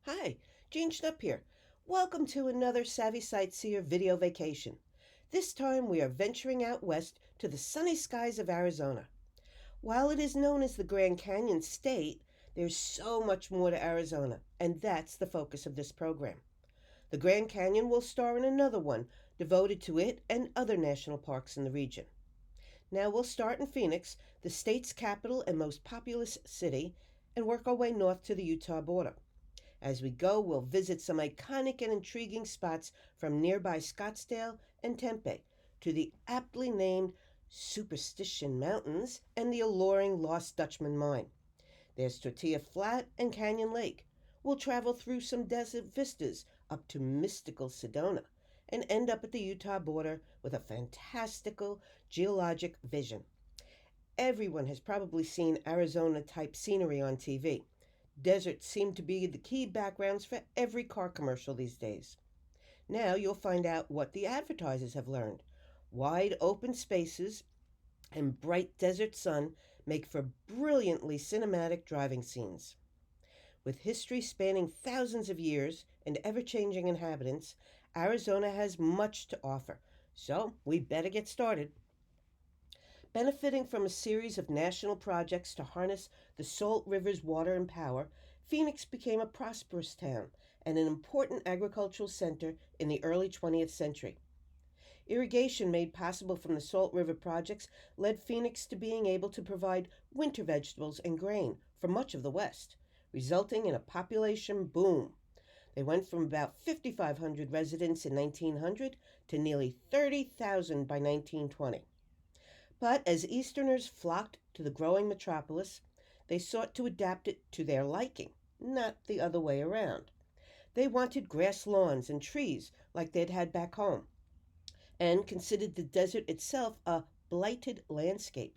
Hi, Jean Schnupp here. Welcome to another Savvy Sightseer video vacation. This time we are venturing out west to the sunny skies of Arizona. While it is known as the Grand Canyon State, there's so much more to Arizona, and that's the focus of this program. The Grand Canyon will star in another one devoted to it and other national parks in the region. Now we'll start in Phoenix, the state's capital and most populous city, and work our way north to the Utah border. As we go, we'll visit some iconic and intriguing spots from nearby Scottsdale and Tempe to the aptly named Superstition Mountains and the alluring Lost Dutchman Mine. There's Tortilla Flat and Canyon Lake. We'll travel through some desert vistas up to mystical Sedona and end up at the Utah border with a fantastical geologic vision. Everyone has probably seen Arizona type scenery on TV. Deserts seem to be the key backgrounds for every car commercial these days. Now you'll find out what the advertisers have learned. Wide open spaces and bright desert sun make for brilliantly cinematic driving scenes. With history spanning thousands of years and ever changing inhabitants, Arizona has much to offer. So we better get started. Benefiting from a series of national projects to harness the Salt River's water and power, Phoenix became a prosperous town and an important agricultural center in the early 20th century. Irrigation made possible from the Salt River projects led Phoenix to being able to provide winter vegetables and grain for much of the West, resulting in a population boom. They went from about 5,500 residents in 1900 to nearly 30,000 by 1920. But as Easterners flocked to the growing metropolis, they sought to adapt it to their liking, not the other way around. They wanted grass lawns and trees like they'd had back home, and considered the desert itself a blighted landscape.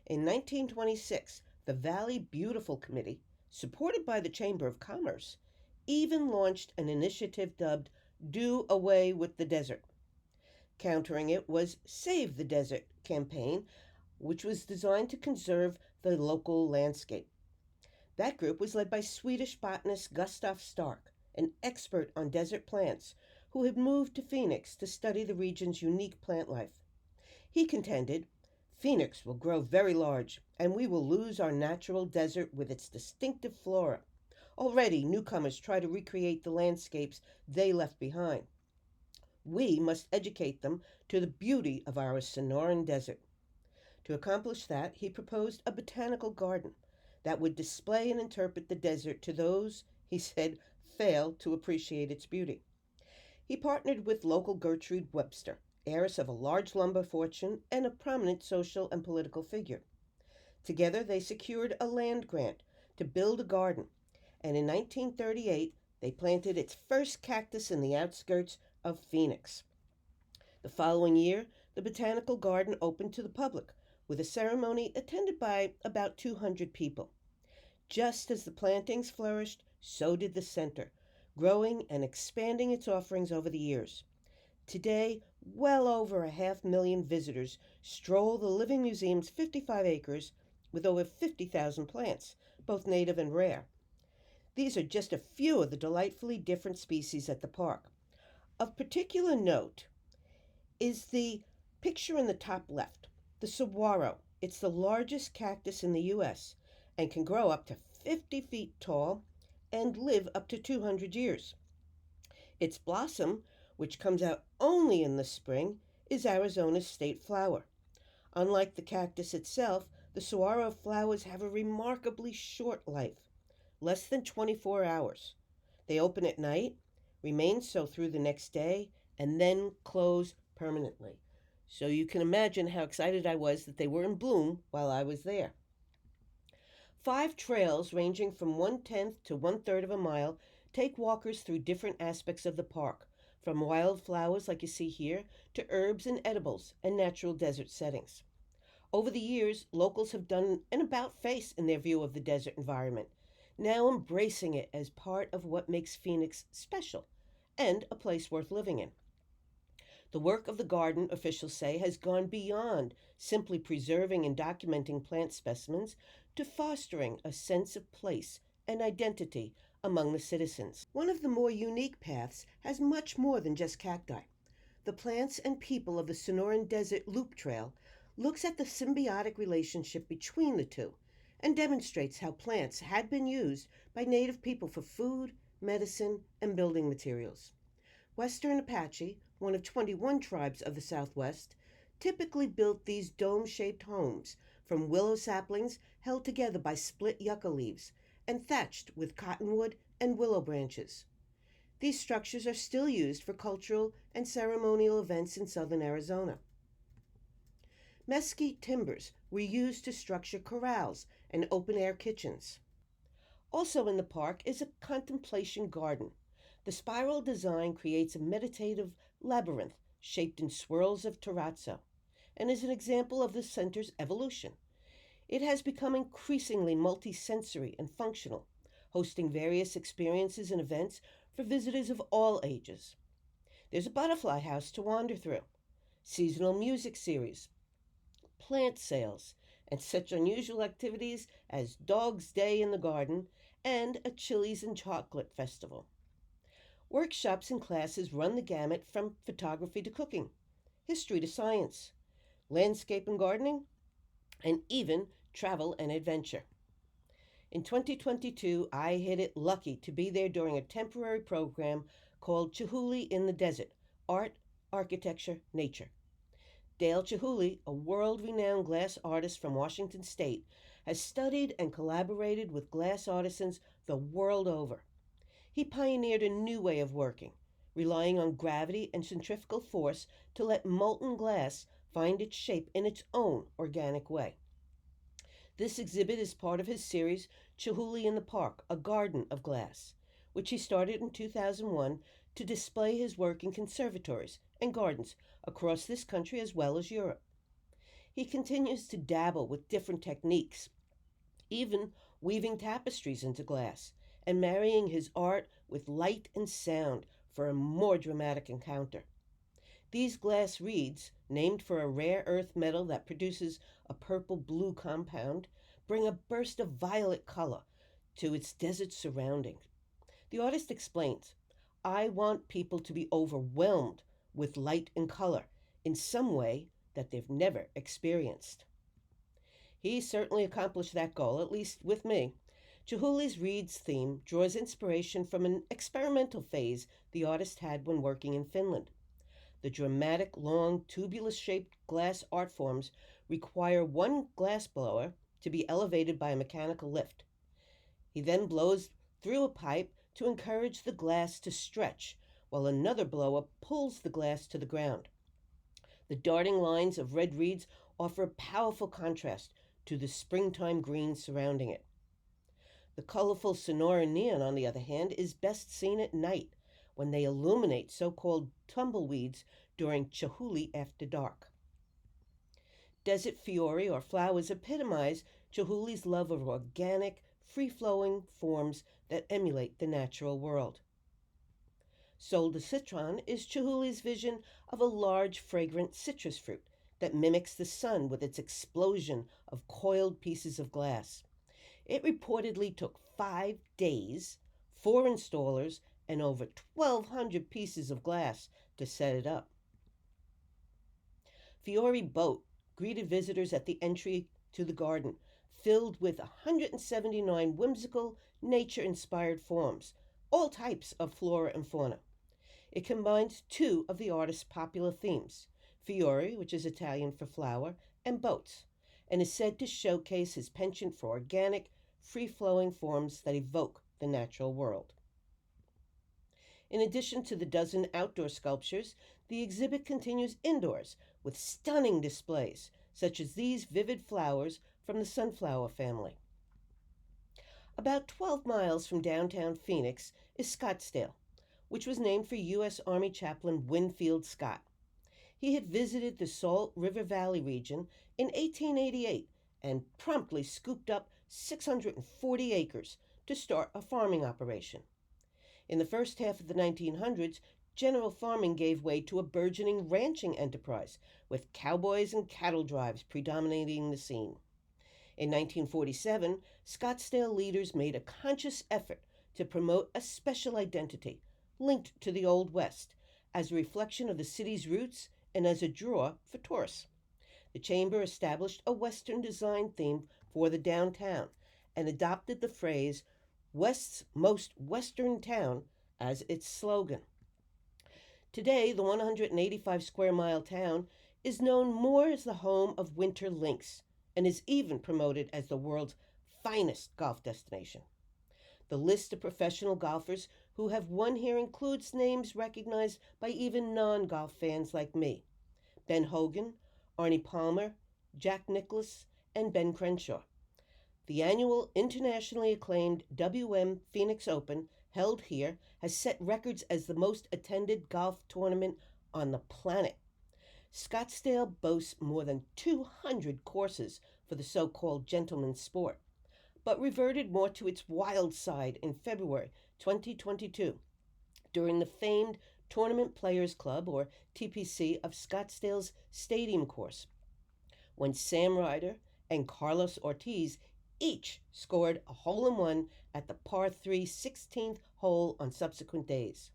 In 1926, the Valley Beautiful Committee, supported by the Chamber of Commerce, even launched an initiative dubbed Do Away with the Desert. Countering it was Save the Desert campaign, which was designed to conserve the local landscape. That group was led by Swedish botanist Gustav Stark, an expert on desert plants, who had moved to Phoenix to study the region's unique plant life. He contended, Phoenix will grow very large, and we will lose our natural desert with its distinctive flora. Already, newcomers try to recreate the landscapes they left behind. We must educate them to the beauty of our Sonoran Desert. To accomplish that, he proposed a botanical garden that would display and interpret the desert to those, he said, fail to appreciate its beauty. He partnered with local Gertrude Webster, heiress of a large lumber fortune and a prominent social and political figure. Together, they secured a land grant to build a garden, and in 1938, they planted its first cactus in the outskirts of Phoenix. The following year, the botanical garden opened to the public, with a ceremony attended by about 200 people. Just as the plantings flourished, so did the center, growing and expanding its offerings over the years. Today, well over 500,000 visitors stroll the Living Museum's 55 acres with over 50,000 plants, both native and rare. These are just a few of the delightfully different species at the park. Of particular note is the picture in the top left, the saguaro. It's the largest cactus in the U.S. and can grow up to 50 feet tall and live up to 200 years. Its blossom, which comes out only in the spring, is Arizona's state flower. Unlike the cactus itself, the saguaro flowers have a remarkably short life, less than 24 hours. They open at night, remain so through the next day, and then close permanently. So you can imagine how excited I was that they were in bloom while I was there. 5 trails ranging from 1/10 to 1/3 of a mile take walkers through different aspects of the park, from wildflowers like you see here to herbs and edibles and natural desert settings. Over the years, locals have done an about-face in their view of the desert environment, now embracing it as part of what makes Phoenix special and a place worth living in. The work of the garden, officials say, has gone beyond simply preserving and documenting plant specimens to fostering a sense of place and identity among the citizens. One of the more unique paths has much more than just cacti. The Plants and People of the Sonoran Desert Loop Trail looks at the symbiotic relationship between the two and demonstrates how plants had been used by native people for food, medicine, and building materials. Western Apache, one of 21 tribes of the Southwest, typically built these dome-shaped homes from willow saplings held together by split yucca leaves and thatched with cottonwood and willow branches. These structures are still used for cultural and ceremonial events in southern Arizona. Mesquite timbers were used to structure corrals and open-air kitchens. Also in the park is a contemplation garden. The spiral design creates a meditative labyrinth shaped in swirls of terrazzo and is an example of the center's evolution. It has become increasingly multisensory and functional, hosting various experiences and events for visitors of all ages. There's a butterfly house to wander through, seasonal music series, plant sales, and such unusual activities as Dog's Day in the Garden and a Chilies and Chocolate Festival. Workshops and classes run the gamut from photography to cooking, history to science, landscape and gardening, and even travel and adventure. In 2022, I hit it lucky to be there during a temporary program called Chihuly in the Desert: Art, Architecture, Nature. Dale Chihuly, a world-renowned glass artist from Washington State, has studied and collaborated with glass artisans the world over. He pioneered a new way of working, relying on gravity and centrifugal force to let molten glass find its shape in its own organic way. This exhibit is part of his series Chihuly in the Park, A Garden of Glass, which he started in 2001 to display his work in conservatories and gardens across this country as well as Europe. He continues to dabble with different techniques, even weaving tapestries into glass and marrying his art with light and sound for a more dramatic encounter. These glass reeds, named for a rare earth metal that produces a purple-blue compound, bring a burst of violet color to its desert surroundings. The artist explains, "I want people to be overwhelmed with light and color in some way that they've never experienced." He certainly accomplished that goal, at least with me. Chihuly's reeds theme draws inspiration from an experimental phase the artist had when working in Finland. The dramatic, long, tubular-shaped glass art forms require one glass blower to be elevated by a mechanical lift. He then blows through a pipe to encourage the glass to stretch, while another blower pulls the glass to the ground. The darting lines of red reeds offer a powerful contrast to the springtime green surrounding it. The colorful Sonora neon, on the other hand, is best seen at night, when they illuminate so-called tumbleweeds during Chihuly after dark. Desert fiori, or flowers, epitomize Chihuly's love of organic, free-flowing forms that emulate the natural world. Sol de Citron is Chihuly's vision of a large, fragrant citrus fruit that mimics the sun with its explosion of coiled pieces of glass. It reportedly took 5 days, 4 installers, and over 1,200 pieces of glass to set it up. Fiori Boat greeted visitors at the entry to the garden, filled with 179 whimsical, nature-inspired forms, all types of flora and fauna. It combines 2 of the artist's popular themes, fiori, which is Italian for flower, and boats, and is said to showcase his penchant for organic, free-flowing forms that evoke the natural world. In addition to the dozen outdoor sculptures, the exhibit continues indoors with stunning displays, such as these vivid flowers from the sunflower family. About 12 miles from downtown Phoenix is Scottsdale, which was named for U.S. Army Chaplain Winfield Scott. He had visited the Salt River Valley region in 1888 and promptly scooped up 640 acres to start a farming operation. In the first half of the 1900s, general farming gave way to a burgeoning ranching enterprise, with cowboys and cattle drives predominating the scene. In 1947, Scottsdale leaders made a conscious effort to promote a special identity linked to the Old West as a reflection of the city's roots and as a draw for tourists. The Chamber established a Western design theme for the downtown and adopted the phrase West's Most Western Town as its slogan. Today, the 185 square mile town is known more as the home of winter links and is even promoted as the world's finest golf destination. The list of professional golfers who have won here includes names recognized by even non golf fans like me: Ben Hogan, Arnie Palmer, Jack Nicklaus, and Ben Crenshaw. The annual internationally acclaimed WM Phoenix Open, held here, has set records as the most attended golf tournament on the planet. Scottsdale boasts more than 200 courses for the so called gentleman's sport, but reverted more to its wild side in February 2022 during the famed Tournament Players Club, or TPC, of Scottsdale's Stadium course, when Sam Ryder and Carlos Ortiz each scored a hole-in-one at the par 3 16th hole on subsequent days.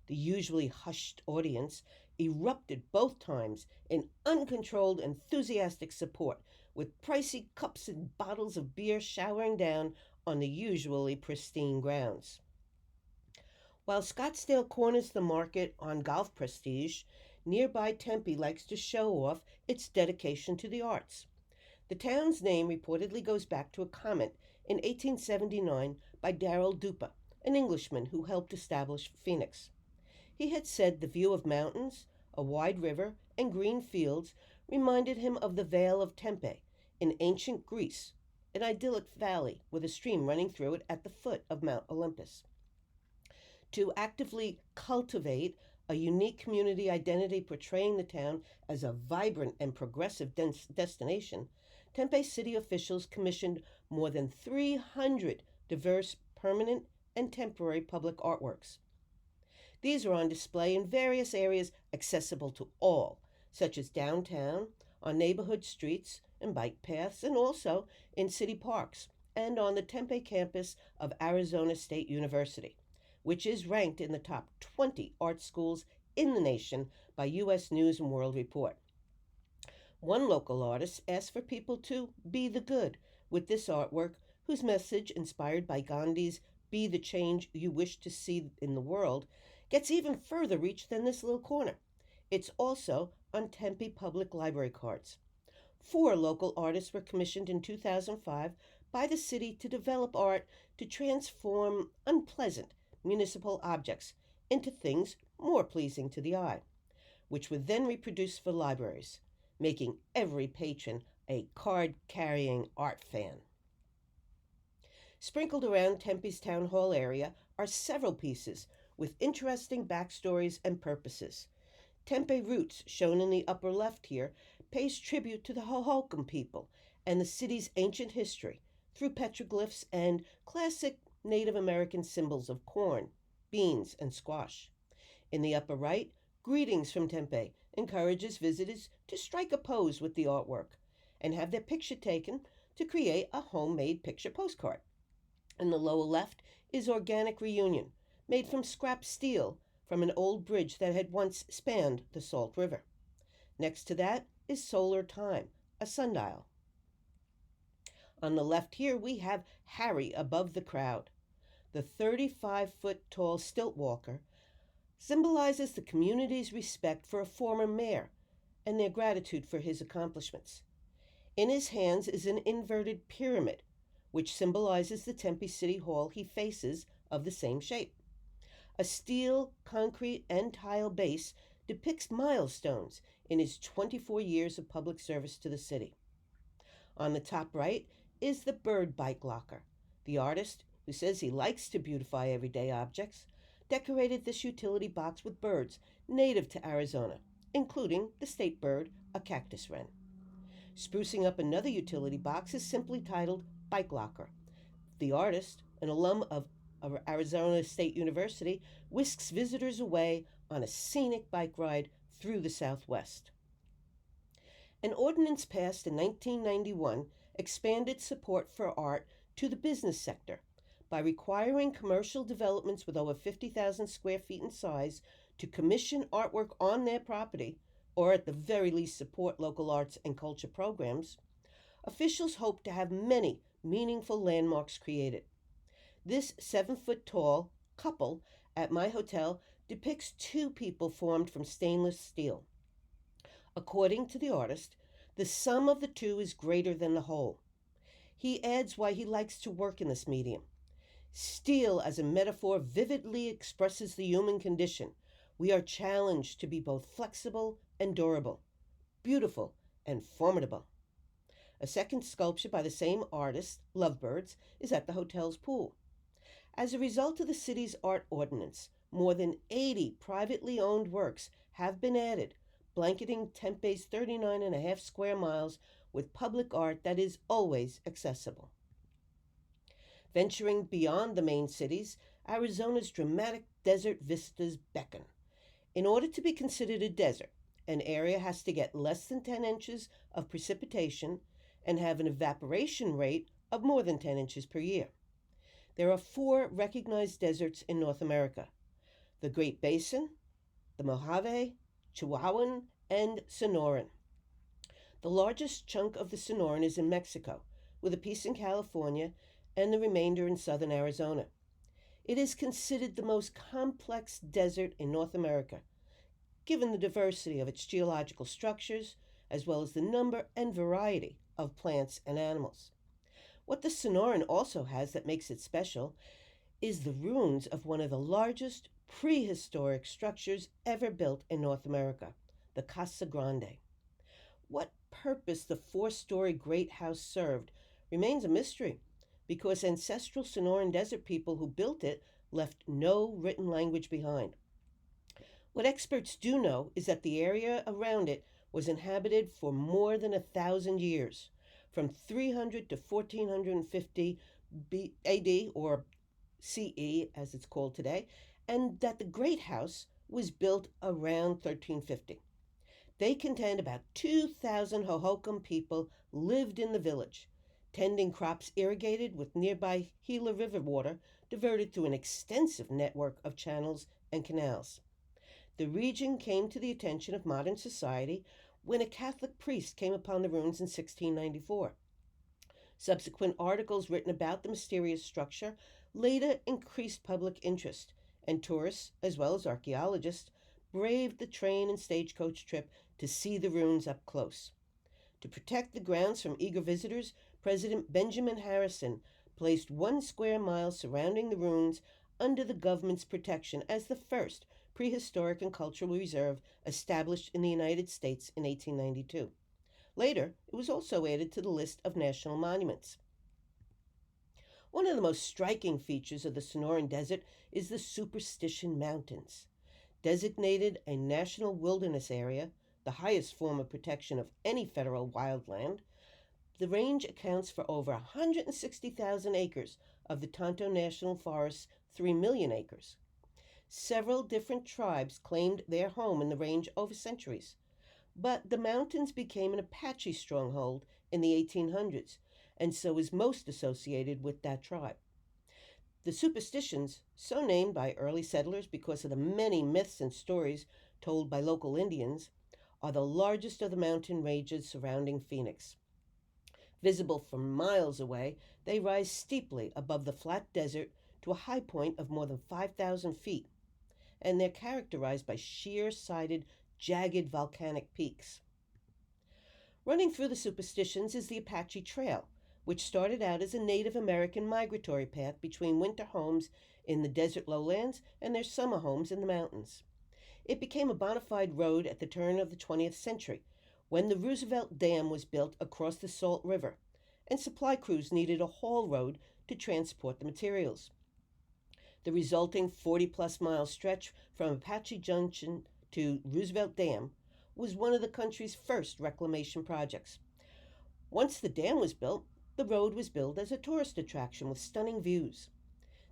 The usually hushed audience erupted both times in uncontrolled, enthusiastic support, with pricey cups and bottles of beer showering down on the usually pristine grounds. While Scottsdale corners the market on golf prestige, nearby Tempe likes to show off its dedication to the arts. The town's name reportedly goes back to a comment in 1879 by Darrell Dupa, an Englishman who helped establish Phoenix. He had said the view of mountains, a wide river, and green fields reminded him of the Vale of Tempe in ancient Greece, an idyllic valley with a stream running through it at the foot of Mount Olympus. To actively cultivate a unique community identity portraying the town as a vibrant and progressive destination, Tempe city officials commissioned more than 300 diverse permanent and temporary public artworks. These are on display in various areas accessible to all, such as downtown, on neighborhood streets and bike paths, and also in city parks and on the Tempe campus of Arizona State University, which is ranked in the top 20 art schools in the nation by U.S. News & World Report. One local artist asked for people to be the good with this artwork, whose message, inspired by Gandhi's "Be the change you wish to see in the world," gets even further reach than this little corner. It's also on Tempe Public Library cards. 4 local artists were commissioned in 2005 by the city to develop art to transform unpleasant municipal objects into things more pleasing to the eye, which were then reproduced for libraries, making every patron a card-carrying art fan. Sprinkled around Tempe's town hall area are several pieces with interesting backstories and purposes. Tempe Roots, shown in the upper left here, pays tribute to the Hohokam people and the city's ancient history through petroglyphs and classic Native American symbols of corn, beans, and squash. In the upper right, Greetings from Tempe encourages visitors to strike a pose with the artwork and have their picture taken to create a homemade picture postcard. In the lower left is Organic Reunion, made from scrap steel from an old bridge that had once spanned the Salt River. Next to that is Solar Time, a sundial. On the left here we have Harry above the crowd. The 35-foot tall stilt walker symbolizes the community's respect for a former mayor and their gratitude for his accomplishments. In his hands is an inverted pyramid, which symbolizes the Tempe City Hall he faces of the same shape. A steel, concrete, and tile base depicts milestones in his 24 years of public service to the city. On the top right is the bird bike locker. The artist, who says he likes to beautify everyday objects, decorated this utility box with birds native to Arizona, including the state bird, a cactus wren. Sprucing up another utility box is simply titled Bike Locker. The artist, an alum of Arizona State University, whisks visitors away on a scenic bike ride through the Southwest. An ordinance passed in 1991 expanded support for art to the business sector by requiring commercial developments with over 50,000 square feet in size to commission artwork on their property, or at the very least support local arts and culture programs, officials hope to have many meaningful landmarks created. This 7 foot tall couple at my hotel depicts two people formed from stainless steel. According to the artist, the sum of the two is greater than the whole. He adds why he likes to work in this medium. Steel as a metaphor vividly expresses the human condition. We are challenged to be both flexible and durable, beautiful and formidable. A second sculpture by the same artist, Lovebirds, is at the hotel's pool. As a result of the city's art ordinance, more than 80 privately owned works have been added, blanketing Tempe's 39.5 square miles with public art that is always accessible. Venturing beyond the main cities, Arizona's dramatic desert vistas beckon. In order to be considered a desert, an area has to get less than 10 inches of precipitation and have an evaporation rate of more than 10 inches per year. There are 4 recognized deserts in North America: the Great Basin, the Mojave, Chihuahuan, and Sonoran. The largest chunk of the Sonoran is in Mexico, with a piece in California and the remainder in southern Arizona. It is considered the most complex desert in North America, given the diversity of its geological structures, as well as the number and variety of plants and animals. What the Sonoran also has that makes it special is the ruins of one of the largest prehistoric structures ever built in North America, the Casa Grande. What purpose the 4-story great house served remains a mystery, because ancestral Sonoran desert people who built it left no written language behind. What experts do know is that the area around it was inhabited for more than 1,000 years, from 300 to 1450 AD, or CE as it's called today, and that the Great House was built around 1350. They contend about 2,000 Hohokam people lived in the village, tending crops irrigated with nearby Gila River water diverted through an extensive network of channels and canals. The region came to the attention of modern society when a Catholic priest came upon the ruins in 1694. Subsequent articles written about the mysterious structure later increased public interest, and tourists, as well as archaeologists, braved the train and stagecoach trip to see the ruins up close. To protect the grounds from eager visitors, President Benjamin Harrison placed 1 square mile surrounding the ruins under the government's protection as the first prehistoric and cultural reserve established in the United States in 1892. Later, it was also added to the list of national monuments. One of the most striking features of the Sonoran Desert is the Superstition Mountains. Designated a national wilderness area, the highest form of protection of any federal wildland, the range accounts for over 160,000 acres of the Tonto National Forest's 3 million acres. Several different tribes claimed their home in the range over centuries, but the mountains became an Apache stronghold in the 1800s, and so is most associated with that tribe. The Superstitions, so named by early settlers because of the many myths and stories told by local Indians, are the largest of the mountain ranges surrounding Phoenix. Visible from miles away, they rise steeply above the flat desert to a high point of more than 5,000 feet, and they're characterized by sheer-sided, jagged volcanic peaks. Running through the Superstitions is the Apache Trail, which started out as a Native American migratory path between winter homes in the desert lowlands and their summer homes in the mountains. It became a bona fide road at the turn of the 20th century, when the Roosevelt Dam was built across the Salt River, and supply crews needed a haul road to transport the materials. The resulting 40-plus mile stretch from Apache Junction to Roosevelt Dam was one of the country's first reclamation projects. Once the dam was built, the road was billed as a tourist attraction with stunning views.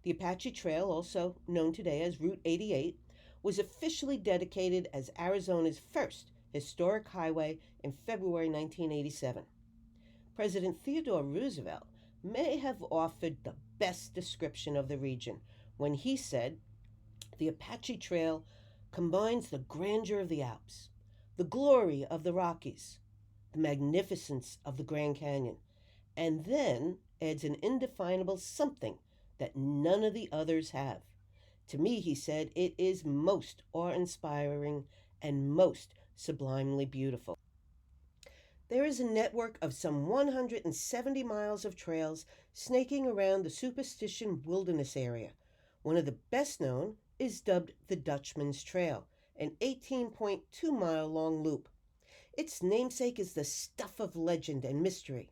The Apache Trail, also known today as Route 88, was officially dedicated as Arizona's first historic highway in February 1987. President Theodore Roosevelt may have offered the best description of the region when he said, "The Apache Trail combines the grandeur of the Alps, the glory of the Rockies, the magnificence of the Grand Canyon, and then adds an indefinable something that none of the others have. To me," he said, "it is most awe inspiring and most sublimely beautiful." There is a network of some 170 miles of trails snaking around the Superstition Wilderness area. One of the best known is dubbed the Dutchman's Trail, an 18.2-mile long loop. Its namesake is the stuff of legend and mystery.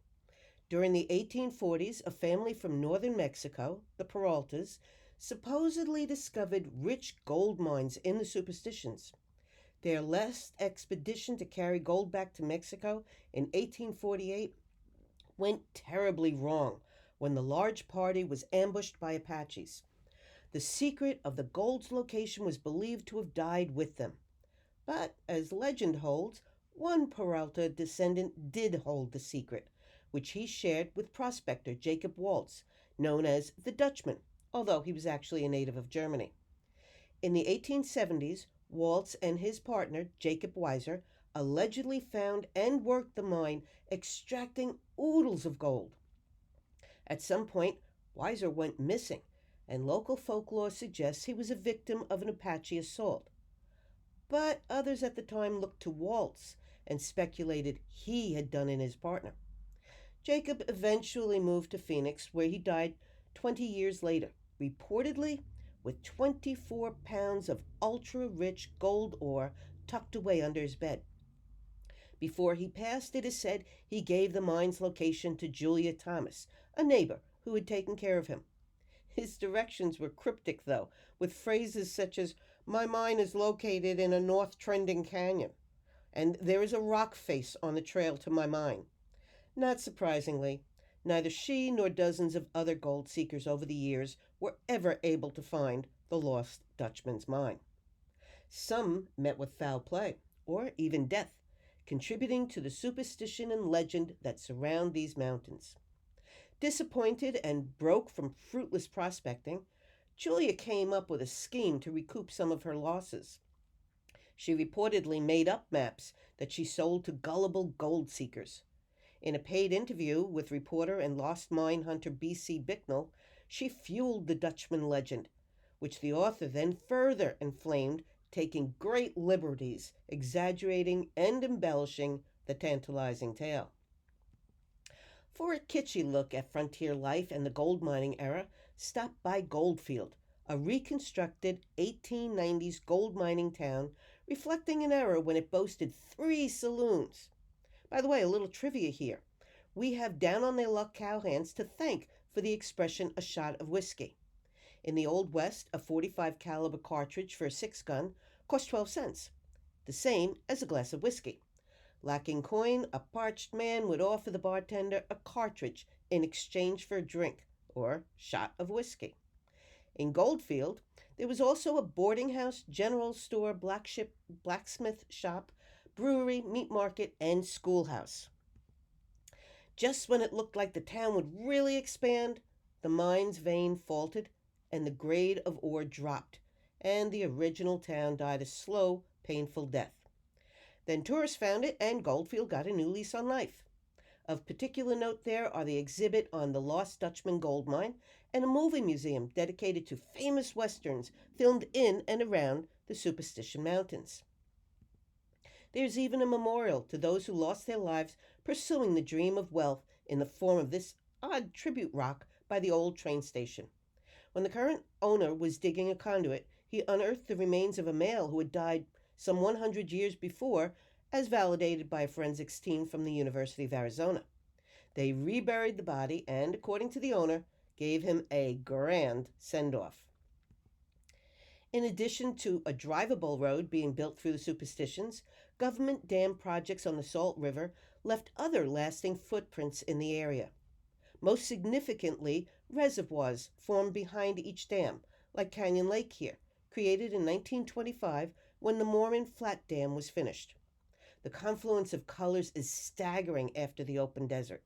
During the 1840s, a family from northern Mexico, the Peraltas, supposedly discovered rich gold mines in the Superstitions. Their last expedition to carry gold back to Mexico in 1848 went terribly wrong when the large party was ambushed by Apaches. The secret of the gold's location was believed to have died with them. But, as legend holds, one Peralta descendant did hold the secret, which he shared with prospector Jacob Waltz, known as the Dutchman, although he was actually a native of Germany. In the 1870s, Waltz and his partner, Jacob Weiser, allegedly found and worked the mine, extracting oodles of gold. At some point, Weiser went missing, and local folklore suggests he was a victim of an Apache assault. But others at the time looked to Waltz and speculated he had done in his partner. Jacob eventually moved to Phoenix, where he died 20 years later, reportedly with 24 pounds of ultra-rich gold ore tucked away under his bed. Before he passed, it is said he gave the mine's location to Julia Thomas, a neighbor who had taken care of him. His directions were cryptic, though, with phrases such as, "My mine is located in a north-trending canyon," and "There is a rock face on the trail to my mine." Not surprisingly, neither she nor dozens of other gold seekers over the years were ever able to find the lost Dutchman's mine. Some met with foul play, or even death, contributing to the superstition and legend that surround these mountains. Disappointed and broke from fruitless prospecting, Julia came up with a scheme to recoup some of her losses. She reportedly made up maps that she sold to gullible gold seekers. In a paid interview with reporter and lost mine hunter B.C. Bicknell, she fueled the Dutchman legend, which the author then further inflamed, taking great liberties, exaggerating and embellishing the tantalizing tale. For a kitschy look at frontier life and the gold mining era, stop by Goldfield, a reconstructed 1890s gold mining town reflecting an era when it boasted 3 saloons. By the way, a little trivia here. We have Down on Their Luck cowhands to thank for the expression "a shot of whiskey." In the Old West, a .45 caliber cartridge for a 6-gun cost 12 cents, the same as a glass of whiskey. Lacking coin, a parched man would offer the bartender a cartridge in exchange for a drink, or shot of whiskey. In Goldfield, there was also a boarding house, general store, blacksmith shop, brewery, meat market, and schoolhouse. Just when it looked like the town would really expand, the mine's vein faltered and the grade of ore dropped, and the original town died a slow, painful death. Then tourists found it, and Goldfield got a new lease on life. Of particular note there are the exhibit on the Lost Dutchman gold mine and a movie museum dedicated to famous westerns filmed in and around the Superstition Mountains. There's even a memorial to those who lost their lives pursuing the dream of wealth in the form of this odd tribute rock by the old train station. When the current owner was digging a conduit, he unearthed the remains of a male who had died some 100 years before, as validated by a forensics team from the University of Arizona. They reburied the body and, according to the owner, gave him a grand send-off. In addition to a drivable road being built through the Superstitions, government dam projects on the Salt River left other lasting footprints in the area. Most significantly, reservoirs formed behind each dam, like Canyon Lake here, created in 1925 when the Mormon Flat Dam was finished. The confluence of colors is staggering after the open desert.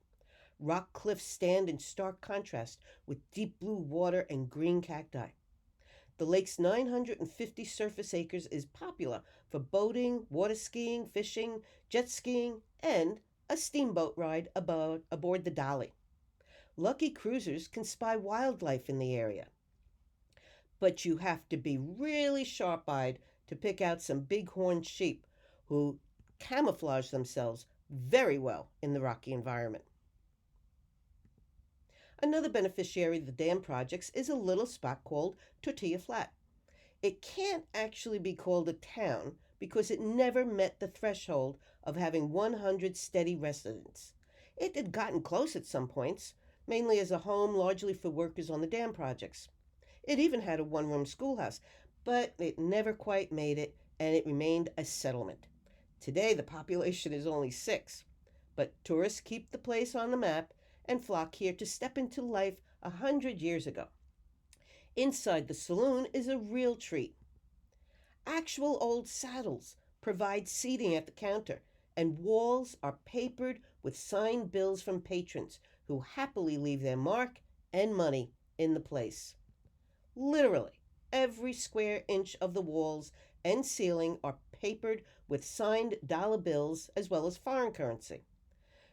Rock cliffs stand in stark contrast with deep blue water and green cacti. The lake's 950 surface acres is popular for boating, water skiing, fishing, jet skiing, and a steamboat ride aboard the Dolly. Lucky cruisers can spy wildlife in the area, but you have to be really sharp eyed to pick out some bighorn sheep who camouflage themselves very well in the rocky environment. Another beneficiary of the dam projects is a little spot called Tortilla Flat. It can't actually be called a town because it never met the threshold of having 100 steady residents. It had gotten close at some points, mainly as a home largely for workers on the dam projects. It even had a one-room schoolhouse, but it never quite made it and it remained a settlement. Today the population is only 6, but tourists keep the place on the map and flock here to step into life 100 years ago. Inside the saloon is a real treat. Actual old saddles provide seating at the counter, and walls are papered with signed bills from patrons who happily leave their mark and money in the place. Literally, every square inch of the walls and ceiling are papered with signed dollar bills as well as foreign currency.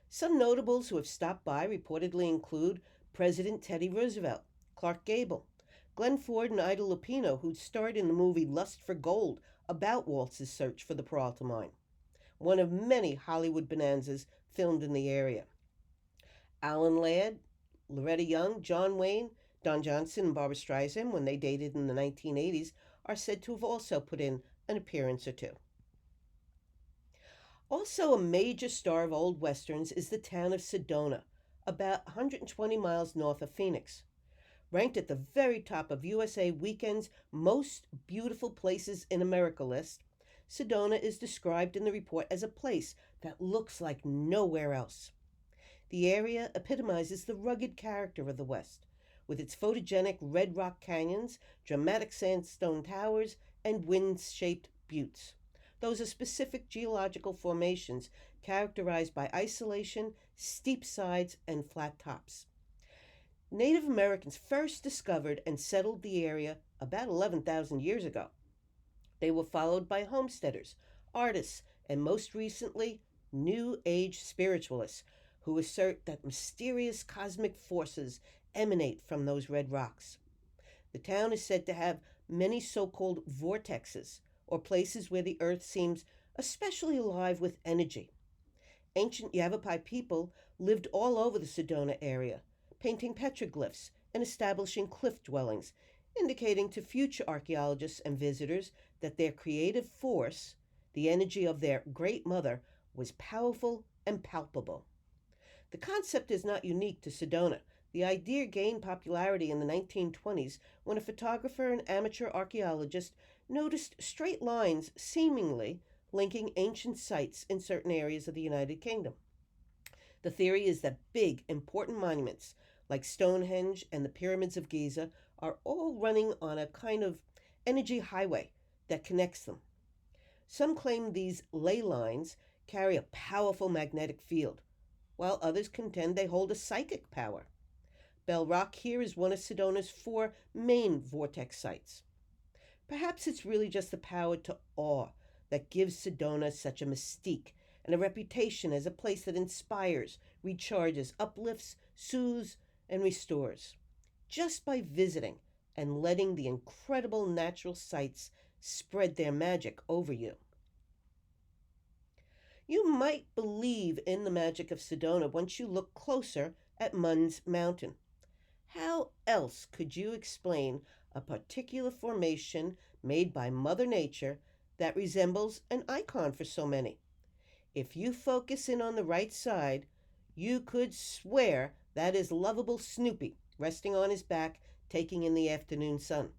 Some notables who have stopped by reportedly include President Teddy Roosevelt, Clark Gable, Glenn Ford, and Ida Lupino, who starred in the movie Lust for Gold about Waltz's search for the Peralta mine, one of many Hollywood bonanzas filmed in the area. Alan Ladd, Loretta Young, John Wayne, Don Johnson, and Barbra Streisand, when they dated in the 1980s, are said to have also put in an appearance or two. Also, a major star of old westerns is the town of Sedona, about 120 miles north of Phoenix. Ranked at the very top of USA Weekend's Most Beautiful Places in America list, Sedona is described in the report as a place that looks like nowhere else. The area epitomizes the rugged character of the West, with its photogenic red rock canyons, dramatic sandstone towers, and wind-shaped buttes. Those are specific geological formations characterized by isolation, steep sides, and flat tops. Native Americans first discovered and settled the area about 11,000 years ago. They were followed by homesteaders, artists, and most recently, New Age spiritualists who assert that mysterious cosmic forces emanate from those red rocks. The town is said to have many so-called vortexes, or places where the earth seems especially alive with energy. Ancient Yavapai people lived all over the Sedona area, painting petroglyphs and establishing cliff dwellings, indicating to future archaeologists and visitors that their creative force, the energy of their great mother, was powerful and palpable. The concept is not unique to Sedona. The idea gained popularity in the 1920s when a photographer and amateur archaeologist noticed straight lines seemingly linking ancient sites in certain areas of the United Kingdom. The theory is that big, important monuments like Stonehenge and the pyramids of Giza are all running on a kind of energy highway that connects them. Some claim these ley lines carry a powerful magnetic field, while others contend they hold a psychic power. Bell Rock here is one of Sedona's 4 main vortex sites. Perhaps it's really just the power to awe that gives Sedona such a mystique and a reputation as a place that inspires, recharges, uplifts, soothes, and restores, just by visiting and letting the incredible natural sights spread their magic over you. You might believe in the magic of Sedona once you look closer at Munns Mountain. How else could you explain a particular formation made by Mother Nature that resembles an icon for so many? If you focus in on the right side, you could swear that is lovable Snoopy resting on his back, taking in the afternoon sun.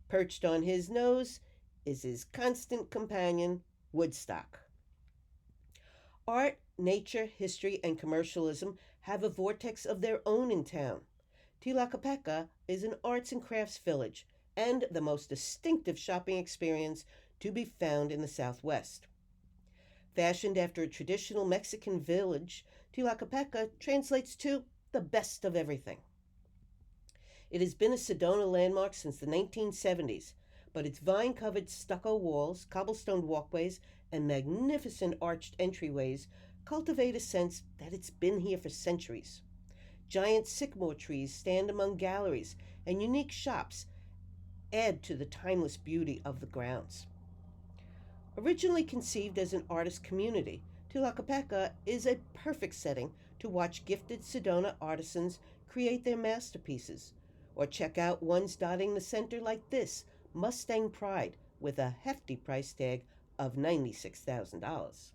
Perched on his nose is his constant companion, Woodstock. Art, nature, history, and commercialism have a vortex of their own in town. Tlaquepaque is an arts and crafts village and the most distinctive shopping experience to be found in the Southwest. Fashioned after a traditional Mexican village, Tlaquepaque translates to the best of everything. It has been a Sedona landmark since the 1970s, but its vine covered stucco walls, cobblestone walkways, and magnificent arched entryways cultivate a sense that it's been here for centuries. Giant sycamore trees stand among galleries, and unique shops add to the timeless beauty of the grounds. Originally conceived as an artist community, Tlaquepaque is a perfect setting to watch gifted Sedona artisans create their masterpieces, or check out ones dotting the center like this Mustang Pride with a hefty price tag of $96,000.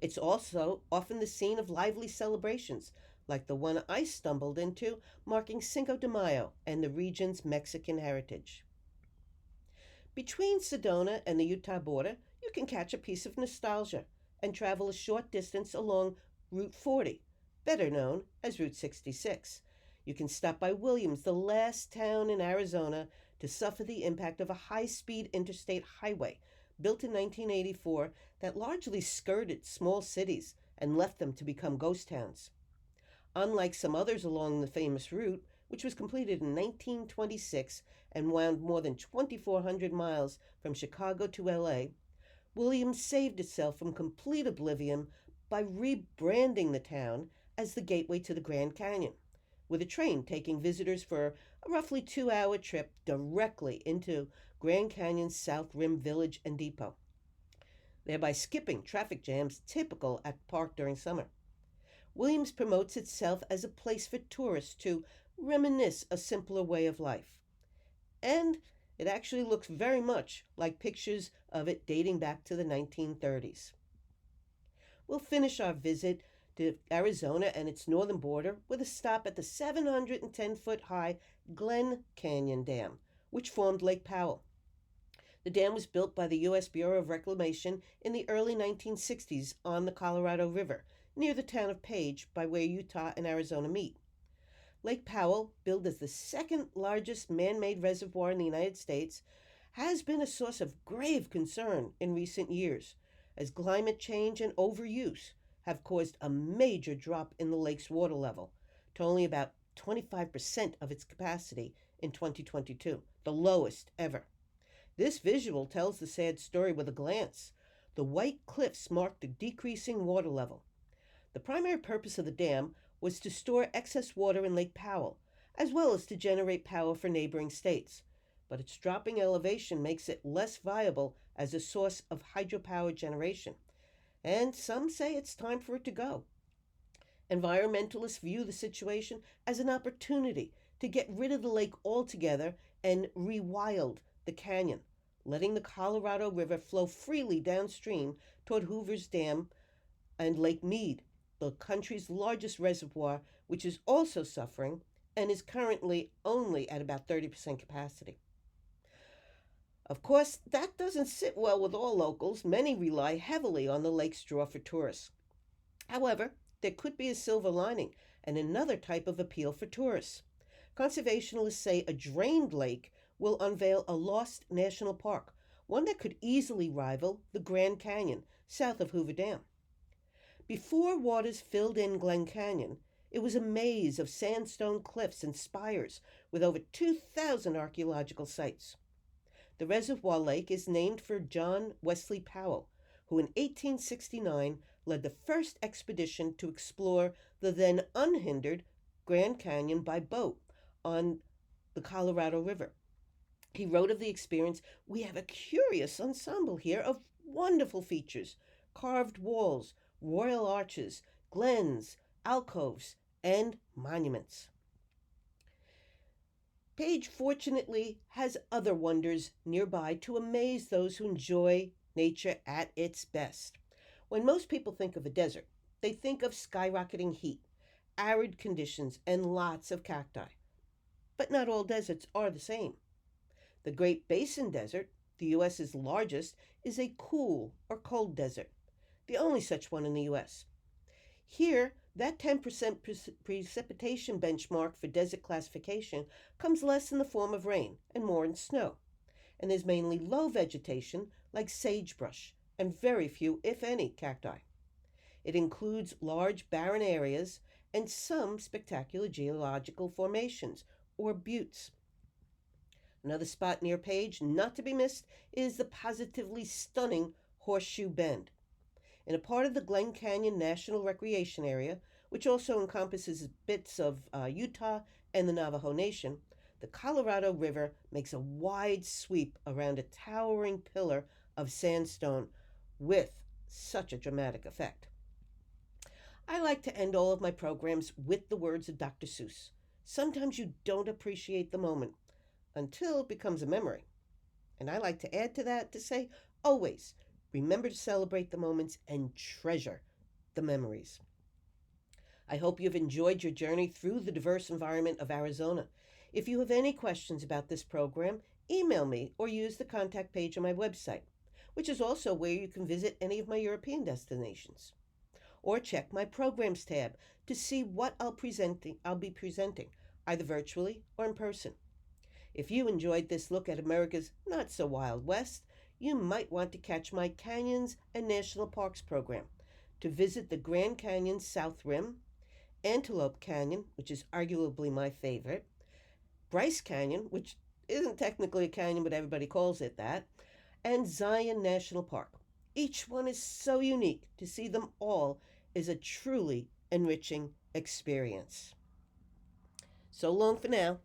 It's also often the scene of lively celebrations, like the one I stumbled into marking Cinco de Mayo and the region's Mexican heritage. Between Sedona and the Utah border, you can catch a piece of nostalgia and travel a short distance along Route 40, better known as Route 66. You can stop by Williams, the last town in Arizona to suffer the impact of a high-speed interstate highway built in 1984 that largely skirted small cities and left them to become ghost towns. Unlike some others along the famous route, which was completed in 1926 and wound more than 2,400 miles from Chicago to LA, Williams saved itself from complete oblivion by rebranding the town as the gateway to the Grand Canyon, with a train taking visitors for a roughly 2-hour trip directly into Grand Canyon's South Rim Village and Depot, thereby skipping traffic jams typical at the park during summer. Williams promotes itself as a place for tourists to reminisce a simpler way of life. And it actually looks very much like pictures of it dating back to the 1930s. We'll finish our visit to Arizona and its northern border with a stop at the 710-foot high Glen Canyon Dam, which formed Lake Powell. The dam was built by the U.S. Bureau of Reclamation in the early 1960s on the Colorado River, near the town of Page, by where Utah and Arizona meet. Lake Powell, billed as the second largest man-made reservoir in the United States, has been a source of grave concern in recent years, as climate change and overuse have caused a major drop in the lake's water level to only about 25% of its capacity in 2022, the lowest ever. This visual tells the sad story with a glance. The white cliffs mark the decreasing water level. The primary purpose of the dam was to store excess water in Lake Powell, as well as to generate power for neighboring states. But its dropping elevation makes it less viable as a source of hydropower generation, and some say it's time for it to go. Environmentalists view the situation as an opportunity to get rid of the lake altogether and rewild the canyon, letting the Colorado River flow freely downstream toward Hoover's Dam and Lake Mead, the country's largest reservoir, which is also suffering and is currently only at about 30% capacity. Of course, that doesn't sit well with all locals. Many rely heavily on the lake's draw for tourists. However, there could be a silver lining and another type of appeal for tourists. Conservationists say a drained lake will unveil a lost national park, one that could easily rival the Grand Canyon south of Hoover Dam. Before waters filled in Glen Canyon, it was a maze of sandstone cliffs and spires with over 2,000 archaeological sites. The reservoir lake is named for John Wesley Powell, who in 1869 led the first expedition to explore the then unhindered Grand Canyon by boat on the Colorado River. He wrote of the experience, "We have a curious ensemble here of wonderful features, carved walls, royal arches, glens, alcoves, and monuments." Page fortunately has other wonders nearby to amaze those who enjoy nature at its best. When most people think of a desert, they think of skyrocketing heat, arid conditions, and lots of cacti. But not all deserts are the same. The Great Basin Desert, the U.S.'s largest, is a cool or cold desert, the only such one in the U.S. Here, that 10% precipitation benchmark for desert classification comes less in the form of rain and more in snow, and there's mainly low vegetation like sagebrush and very few, if any, cacti. It includes large barren areas and some spectacular geological formations, or buttes. Another spot near Page, not to be missed, is the positively stunning Horseshoe Bend. In a part of the Glen Canyon National Recreation Area, which also encompasses bits of Utah and the Navajo Nation, the Colorado River makes a wide sweep around a towering pillar of sandstone with such a dramatic effect. I like to end all of my programs with the words of Dr. Seuss. Sometimes you don't appreciate the moment until it becomes a memory. And I like to add to that to say, always remember to celebrate the moments and treasure the memories. I hope you've enjoyed your journey through the diverse environment of Arizona. If you have any questions about this program, email me or use the contact page on my website, which is also where you can visit any of my European destinations. Or check my programs tab to see what I'll be presenting, either virtually or in person. If you enjoyed this look at America's not so wild west, you might want to catch my Canyons and National Parks program to visit the Grand Canyon South Rim, Antelope Canyon, which is arguably my favorite, Bryce Canyon, which isn't technically a canyon, but everybody calls it that, and Zion National Park. Each one is so unique. To see them all is a truly enriching experience. So long for now.